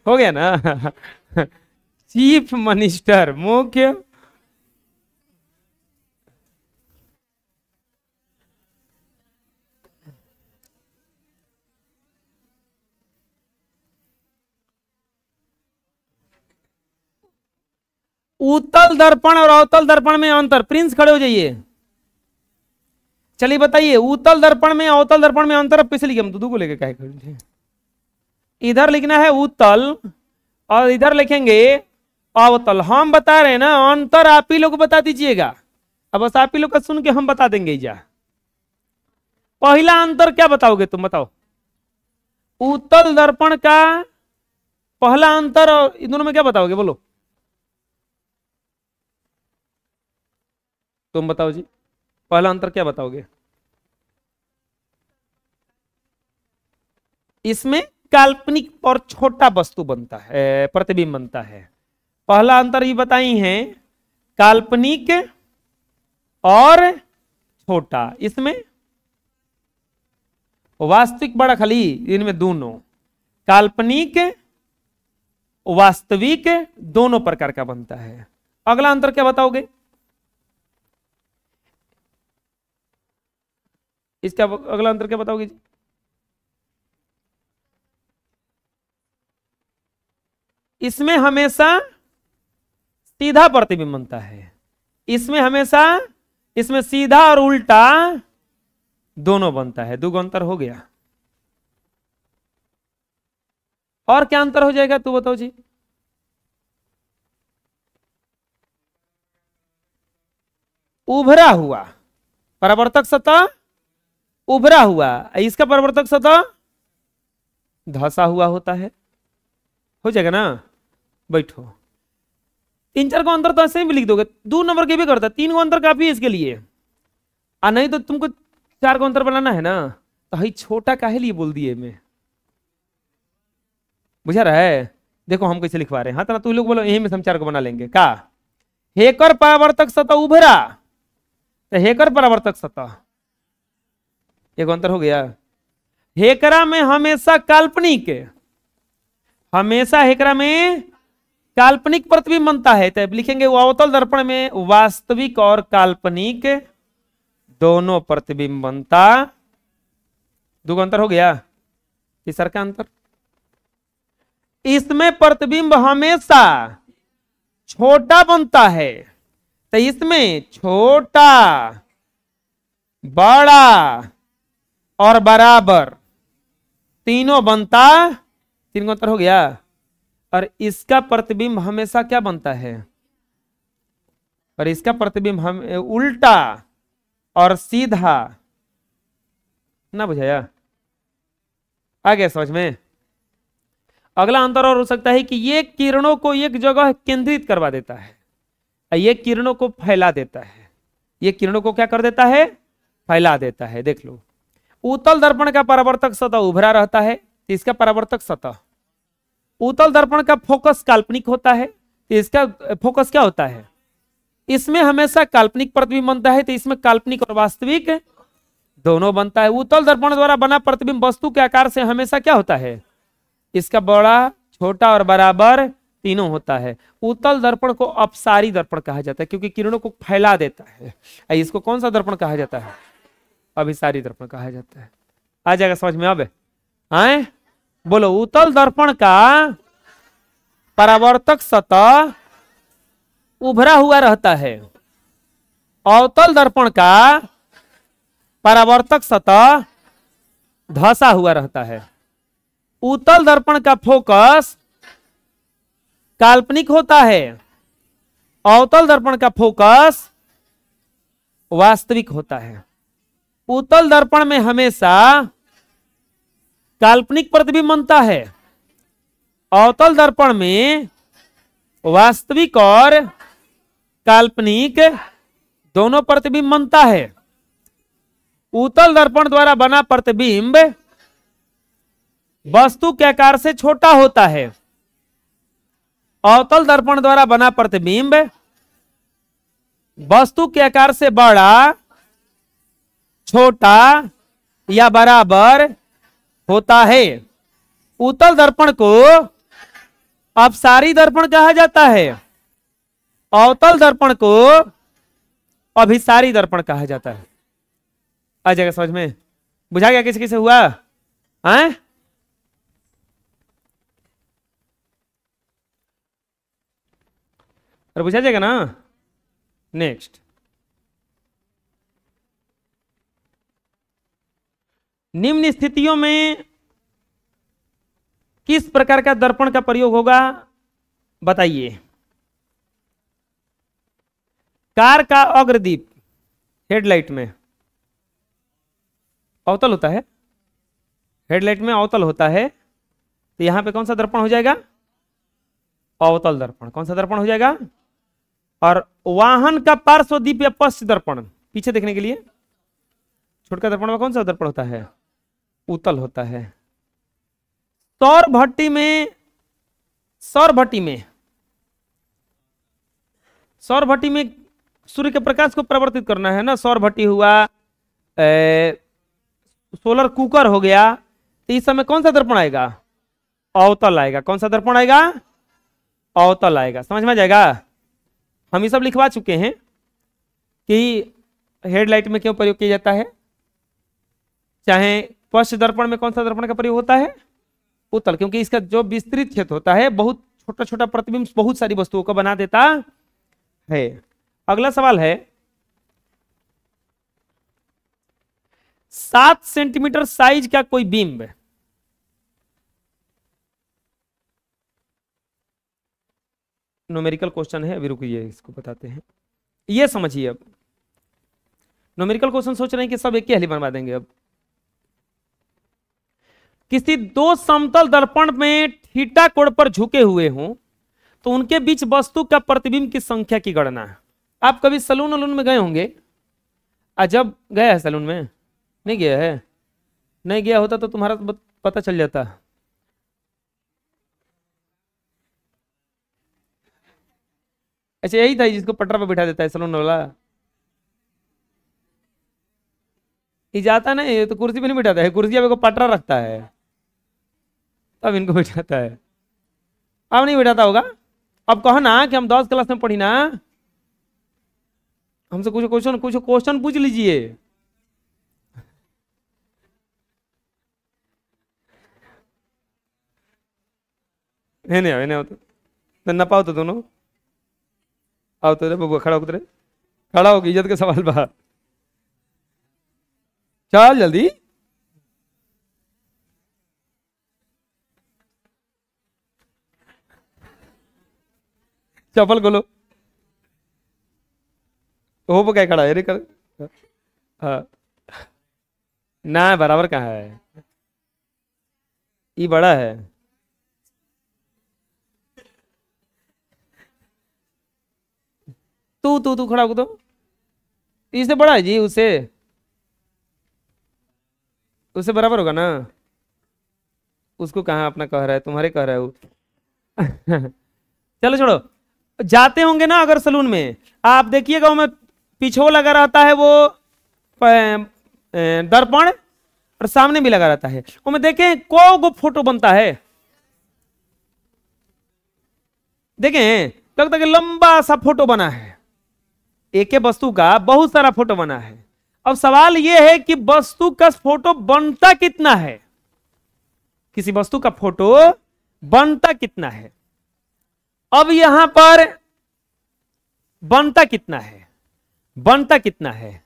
हो गया ना? चीफ मिनिस्टर, मुख्य उत्तल दर्पण और अवतल दर्पण में अंतर। प्रिंस खड़े हो जाइए, चलिए बताइए, उत्तल दर्पण में अवतल दर्पण में अंतर कैसे लिखे? हम दूध को लेके क्या खड़े? इधर लिखना है उत्तल और इधर लिखेंगे अवतल। हम बता रहे हैं ना, अंतर आप ही लोग बता दीजिएगा। अब बस आप ही लोग का सुन के हम बता देंगे। जा, पहला अंतर क्या बताओगे तुम? बताओ, उत्तल दर्पण का पहला अंतर और इन दोनों में क्या बताओगे? बोलो, तुम बताओ जी, पहला अंतर क्या बताओगे? इसमें काल्पनिक और छोटा वस्तु बनता है, प्रतिबिंब बनता है। पहला अंतर ये बताई है, काल्पनिक और छोटा। इसमें वास्तविक बड़ा, खाली इनमें दोनों काल्पनिक वास्तविक दोनों प्रकार का बनता है। अगला अंतर क्या बताओगे? इसका अगला अंतर क्या बताओगे जी? इसमें हमेशा सीधा प्रतिबिंब बनता है। इसमें हमेशा, इसमें सीधा और उल्टा दोनों बनता है। 2 अंतर हो गया। और क्या अंतर हो जाएगा तू बताओ जी? उभरा हुआ परावर्तक सतह, उभरा हुआ, इसका परावर्तक सतह धंसा हुआ होता है। हो जाएगा ना? बैठो, 3-4 को अंतर तो ऐसे भी लिख दोगे, 2 नंबर के भी करता है। 3 को अंतर काफी है इसके लिए। नहीं तो तुमको 4 को अंतर बनाना है ना, तो हई छोटा काहे लिए बोल दिए मैं, बुझा रहा है? देखो हम कैसे लिखवा रहे हैं। हाँ तो तू लोग बोलो, यही में हम 4 को बना लेंगे का। हेकर परावर्तक सतह उभरा, तो हेकर परावर्तक सतह, एक अंतर हो गया। हेकरा में हमेशा काल्पनिक, हमेशा हेकरा में काल्पनिक प्रतिबिंब बनता है। तब लिखेंगे अवतल दर्पण में वास्तविक और काल्पनिक दोनों प्रतिबिंब बनता। 2 अंतर हो गया। तीसरा का अंतर, इसमें प्रतिबिंब हमेशा छोटा बनता है। तो इसमें छोटा, बड़ा, और बराबर, तीनों बनता, तीन का उत्तर हो गया। और इसका प्रतिबिंब हमेशा क्या बनता है, और इसका प्रतिबिंब हम उल्टा और सीधा, ना बुझाया, आ गया समझ में। अगला अंतर और हो सकता है कि ये किरणों को एक जगह केंद्रित करवा देता है, ये किरणों को फैला देता है, ये किरणों को क्या कर देता है, फैला देता है। देख लो, उत्तल दर्पण का परावर्तक सतह उभरा रहता है, तो इसका परावर्तक सतह, उत्तल दर्पण का फोकस काल्पनिक होता है, तो इसका फोकस क्या होता है, इसमें हमेशा काल्पनिक प्रतिबिंब बनता है, तो इसमें काल्पनिक और वास्तविक दोनों बनता है। उत्तल दर्पण द्वारा बना प्रतिबिंब वस्तु के आकार से हमेशा क्या होता है, इसका बड़ा, छोटा और बराबर तीनों होता है। उत्तल दर्पण को अपसारी दर्पण कहा जाता है, क्योंकि किरणों को फैला देता है। इसको कौन सा दर्पण कहा जाता है, अभिसारी दर्पण कहा जाता है। आ जाएगा समझ में अब, आए बोलो। उत्तल दर्पण का परावर्तक सतह उभरा हुआ रहता है, अवतल दर्पण का परावर्तक सतह धंसा हुआ रहता है। उत्तल दर्पण का फोकस काल्पनिक होता है, अवतल दर्पण का फोकस वास्तविक होता है। उत्तल दर्पण में हमेशा काल्पनिक प्रतिबिंब बनता है, अवतल दर्पण में वास्तविक और काल्पनिक दोनों प्रतिबिंब बनता है। उत्तल दर्पण द्वारा बना प्रतिबिंब वस्तु के आकार से छोटा होता है, अवतल दर्पण द्वारा बना प्रतिबिंब वस्तु के आकार से बड़ा, छोटा या बराबर होता है। उत्तल दर्पण को अपसारी दर्पण कहा जाता है, अवतल दर्पण को अभिसारी दर्पण कहा जाता है। आ जाएगा समझ में, बुझा गया किसी किसे हुआ, हैं? और बुझा जाएगा ना। नेक्स्ट, निम्न स्थितियों में किस प्रकार का दर्पण का प्रयोग होगा, बताइए। कार का अग्रदीप हेडलाइट में अवतल होता है, हेडलाइट में अवतल होता है, तो यहां पे कौन सा दर्पण हो जाएगा, अवतल दर्पण। कौन सा दर्पण हो जाएगा। और वाहन का पार्श्वदीप या पश्च दर्पण, पीछे देखने के लिए, छोटका दर्पण में कौन सा दर्पण होता है, उत्तल होता है। सौर भट्टी में, सौर भट्टी में, सौर भट्टी में सूर्य के प्रकाश को परिवर्तित करना है ना। सौर भट्टी हुआ, सोलर कुकर हो गया, तो इस समय कौन सा दर्पण आएगा, अवतल आएगा। कौन सा दर्पण आएगा, अवतल आएगा। समझ में आ जाएगा। हम ये सब लिखवा चुके हैं कि हेडलाइट में क्यों प्रयोग किया जाता है, चाहे पश्च दर्पण में कौन सा दर्पण का प्रयोग होता है, उत्तल, क्योंकि इसका जो विस्तृत क्षेत्र होता है, बहुत छोटा छोटा प्रतिबिंब बहुत सारी वस्तुओं को बना देता है। अगला सवाल है, 7 सेंटीमीटर साइज का कोई बिंब न्यूमेरिकल क्वेश्चन है, अभी रुकिए इसको बताते हैं। ये समझिए, अब न्यूमेरिकल क्वेश्चन सोच रहे हैं कि सब एक ही हाली बनवा देंगे। अब किसी दो समतल दर्पण में थीटा कोण पर झुके हुए हों तो उनके बीच वस्तु का प्रतिबिंब की संख्या की गणना। आप कभी सलून वलून में गए होंगे, जब गया है सलून में, नहीं गया है, नहीं गया होता तो तुम्हारा पता चल जाता। अच्छा, यही था जिसको पटरा पर बिठा देता है सलून वाला, ये जाता नहीं, ये तो कुर्सी पे नहीं बिठाता है, कुर्सी पे को पटरा रखता है तब इनको बिठाता है। अब नहीं बिठाता होगा। अब कहो ना कि हम 10 क्लास में पढ़ी ना, हमसे कुछ क्वेश्चन पूछ लीजिए। नहीं आओ तो न पाओ तो दोनों आओ तो बबुआ, खड़ा होकर खड़ा होकर इज्जत के सवाल बा, चल जल्दी चप्पल खोलो। हो क्या खड़ा है रे कर। हाँ ना बराबर कहाँ है, ये बड़ा है। तू खड़ा हो तो, इससे बड़ा है जी, उससे उससे बराबर होगा ना। उसको कहाँ अपना कह रहा है, तुम्हारे कह रहा है वो। चलो छोड़ो। जाते होंगे ना अगर सलून में, आप देखिएगा में पीछे लगा रहता है वो दर्पण, और सामने भी लगा रहता है। वो में देखें को फोटो बनता है, देखें लगता है कि लंबा सा फोटो बना है, एक वस्तु का बहुत सारा फोटो बना है। अब सवाल यह है कि वस्तु का फोटो बनता कितना है, किसी वस्तु का फोटो बनता कितना है। अब यहां पर बनता कितना है, बनता कितना है,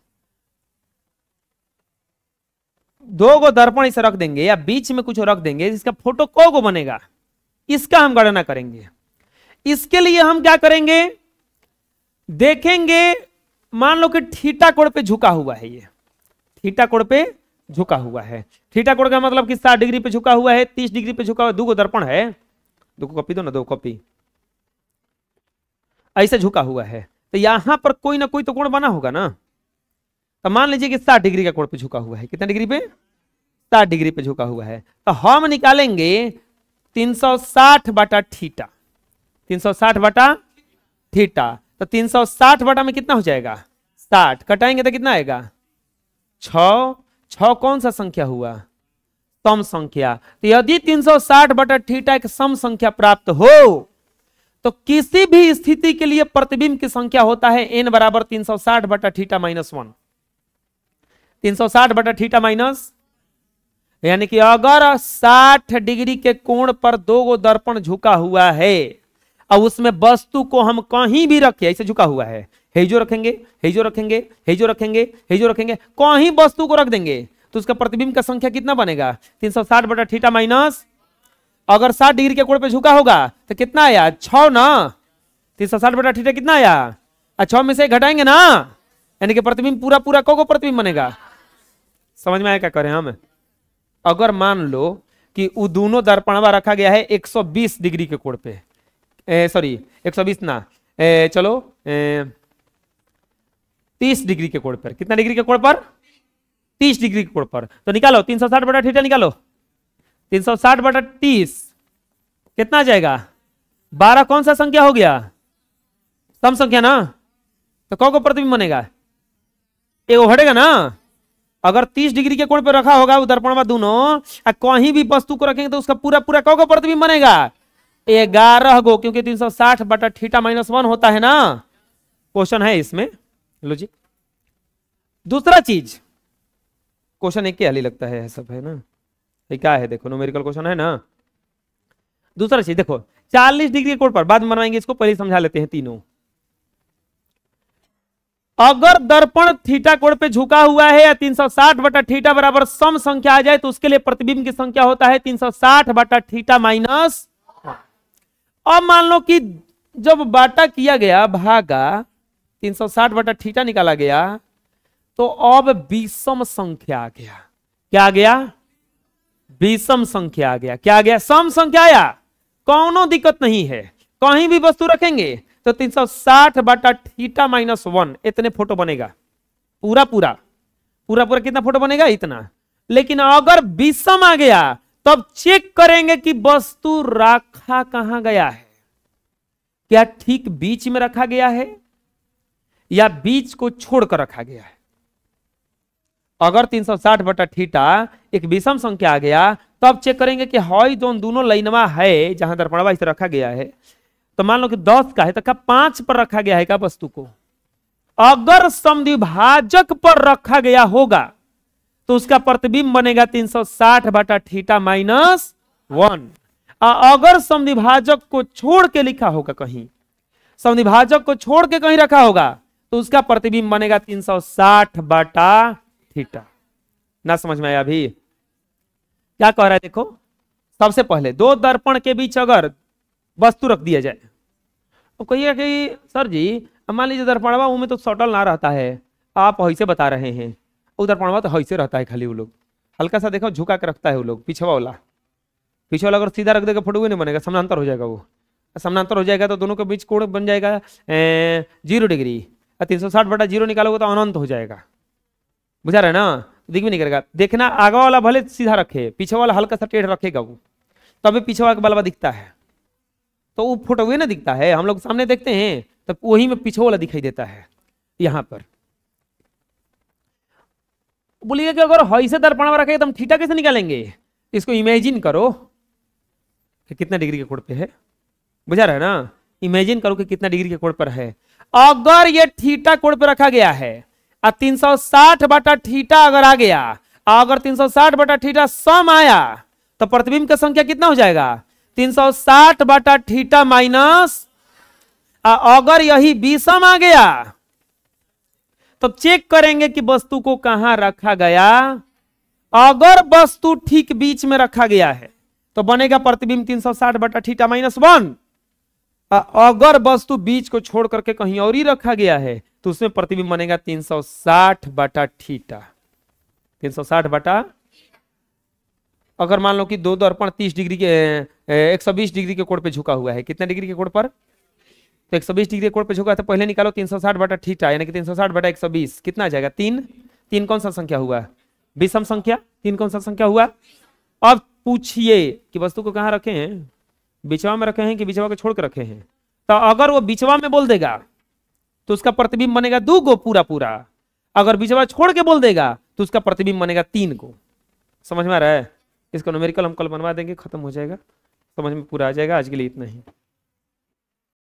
दो गो दर्पण इसे रख देंगे या बीच में कुछ रख देंगे, इसका फोटो को बनेगा, इसका हम गणना करेंगे। इसके लिए हम क्या करेंगे, देखेंगे मान लो कि थीटा कोण पे झुका हुआ है, ये थीटा कोण पे झुका हुआ है। थीटा कोण का मतलब कि 60 डिग्री पे झुका हुआ है, 30 डिग्री पे झुका हुआ है। दो गो दर्पण है, दो कॉपी दो ना, दो कॉपी ऐसे झुका हुआ है, तो यहां पर कोई ना कोई तो कोण बना होगा ना। तो मान लीजिए कि 60 डिग्री का कोण पे झुका हुआ है, कितना डिग्री पे, 60 डिग्री पे झुका हुआ है। तो हम निकालेंगे 360 बटा थीटा, 360 बटा थीटा। तो 360 बटा में कितना हो जाएगा, 60 कटाएंगे तो कितना आएगा, 6। 6 कौन सा संख्या हुआ, सम संख्या। तो यदि 360 बटा थीटा एक सम संख्या प्राप्त हो, तो किसी भी स्थिति के लिए प्रतिबिंब की संख्या होता है n बराबर 360 बटा थीटा माइनस 1। 360 बटा थीटा माइनस, यानी कि अगर 60 डिग्री के कोण पर दो गो दर्पण झुका हुआ है और उसमें वस्तु को हम कहीं भी रखें, ऐसे झुका हुआ है, हेजो रखेंगे, हेजो रखेंगे, हेजो रखेंगे, हेजो रखेंगे, कहीं वस्तु को रख देंगे तो उसका प्रतिबिंब का संख्या कितना बनेगा, 360 बटा थीटा माइनस, अगर 60 डिग्री के कोण पे झुका होगा तो कितना आया, 6 ना। 360 बटा थीटा कितना आया, 6 में से घटाएंगे ना, यानी कि प्रतिबिंब पूरा पूरा को प्रतिबिंब बनेगा। समझ में आया क्या करें हम। अगर मान लो कि वो दोनों दर्पणवा रखा गया है 120 डिग्री के कोण पे, सॉरी 120 ना, चलो 30 डिग्री के कोण पर, कितना डिग्री के कोण पर, 30 डिग्री के कोण पर। तो निकालो 360 बटा थीटा निकालो, 360 बटा 30 कितना आ जाएगा, 12 कौन सा संख्या हो गया, सम संख्या ना। तो को प्रतिबिंब बनेगा, एगो घटेगा ना। अगर 30 डिग्री के कोण पे रखा होगा वो दर्पण दोनों, कहीं भी वस्तु को रखेंगे तो उसका पूरा पूरा को प्रतिबिंब बनेगा, 11 गो, क्योंकि 360 बटा थीटा माइनस 1 होता है ना। क्वेश्चन है इसमें, लो जी। दूसरा चीज, क्वेश्चन एक के हाली लगता है सब है ना, ये क्या है देखो, न्यूमेरिकल क्वेश्चन है ना। दूसरा चीज देखो, 40 डिग्री कोण पर बाद में बनवाएंगे इसको, पहले समझा लेते हैं तीनों। अगर दर्पण थीटा कोण पे झुका हुआ है या 360 बटा थीटा बराबर सम संख्या आ जाए तो उसके लिए प्रतिबिंब की संख्या होता है 360 बटा थीटा माइनस। अब मान लो कि जब बाटा किया गया, भागा 360 बटा थीटा निकाला गया, तो अब विषम संख्या आ गया। क्या आ गया, विषम संख्या आ गया। क्या आ गया, सम संख्या आया, कोनो दिक्कत नहीं है, कहीं भी वस्तु रखेंगे तो 360 बटा थीटा माइनस 1 इतने फोटो बनेगा, पूरा पूरा पूरा पूरा कितना फोटो बनेगा, इतना। लेकिन अगर विषम आ गया तब चेक करेंगे कि वस्तु रखा कहां गया है, क्या ठीक बीच में रखा गया है या बीच को छोड़कर रखा गया है। अगर 360 बटा थीटा एक विषम संख्या आ गया तब चेक करेंगे कि हॉय दोनों लाइनवा है जहां दर्पणवा इसे रखा गया है, तो मान लो कि 10 का है तो क्या 5 पर रखा गया है क्या वस्तु को। अगर समद्विभाजक पर रखा गया होगा तो उसका प्रतिबिंब बनेगा 360 बटा थीटा माइनस 1। अगर समद्विभाजक को छोड़ के लिखा होगा, कहीं समद्विभाजक को छोड़ के कहीं रखा होगा तो उसका प्रतिबिंब बनेगा 360 बटा थीटा। ना समझ में आया अभी क्या कह रहा है, देखो सबसे पहले दो दर्पण के बीच अगर वस्तु रख दिया जाए, अब कहिएगा कि सर जी अब मान लीजिए दर्पणवा में तो सटल ना रहता है, आप ऐसे बता रहे हैं, उधर दर्पणवा तो ऐसे रहता है खाली, वो लोग हल्का सा देखो झुका के रखता है वो लोग, पीछे वाला अगर सीधा रख देगा फोटो नहीं बनेगा, समानांतर हो जाएगा, वो समानांतर हो जाएगा तो दोनों के बीच कोण बन जाएगा 0 डिग्री, और 360/0 निकालोगे तो अनंत हो जाएगा। बुझा रहे ना, दिख भी नहीं करेगा। देखना आगे वाला भले सीधा रखे, पीछे वाला हल्का सा टेढ़ रखेगा वो, तभी पीछे वाला बलवा दिखता है, तो वो फोटो हुए ना दिखता है, हम लोग सामने देखते हैं तब वही में पीछे वाला दिखाई देता है। यहां पर बोलिए कि अगर हई से दर्पण में रखे तो हम थीटा कैसे निकालेंगे? इसको इमेजिन करो कि कितना डिग्री के कोण पे है, बुझा रहा है ना, इमेजिन करो कि कितना डिग्री के कोण पर है। अगर ये थीटा कोण पे रखा गया है और 360/थीटा अगर आ गया, अगर 360/थीटा सम आया तो प्रतिबिंब का संख्या कितना हो जाएगा? 360/थीटा माइनस, अगर यही विषम आ गया तो चेक करेंगे कि वस्तु को कहां रखा गया। अगर वस्तु ठीक बीच में रखा गया है तो बनेगा प्रतिबिंब 360/थीटा माइनस 1। अगर वस्तु बीच को छोड़ करके कहीं और ही रखा गया है तो उसमें प्रतिबिंब बनेगा 360/थीटा। 360 अगर मान लो कि दो दर्पण 30 डिग्री के 120 डिग्री के कोण पे झुका हुआ है, कितने डिग्री के कोण पर? तो 120 डिग्री के कोण पे झुका है, तो पहले निकालो 360/थीटा, यानी कि 360/120 कितना आ जाएगा? 3 कौन सा संख्या हुआ? विषम संख्या। 3 कौन सा संख्या हुआ? अब पूछिए कि वस्तु को कहां रखे हैं, बिचवा में रखे हैं कि बिचवा को छोड़ कर रखे हैं? तो अगर वो बिचवा में बोल देगा तो उसका प्रतिबिंब बनेगा 2 गो पूरा, अगर बिचवा छोड़ के बोल देगा तो उसका प्रतिबिंब बनेगा 3 गो। समझ में आ रहा है? इसका न्यूमेरिकल हम कल बनवा देंगे, खत्म हो जाएगा, समझ में पूरा आ जाएगा। आज के लिए इतना ही।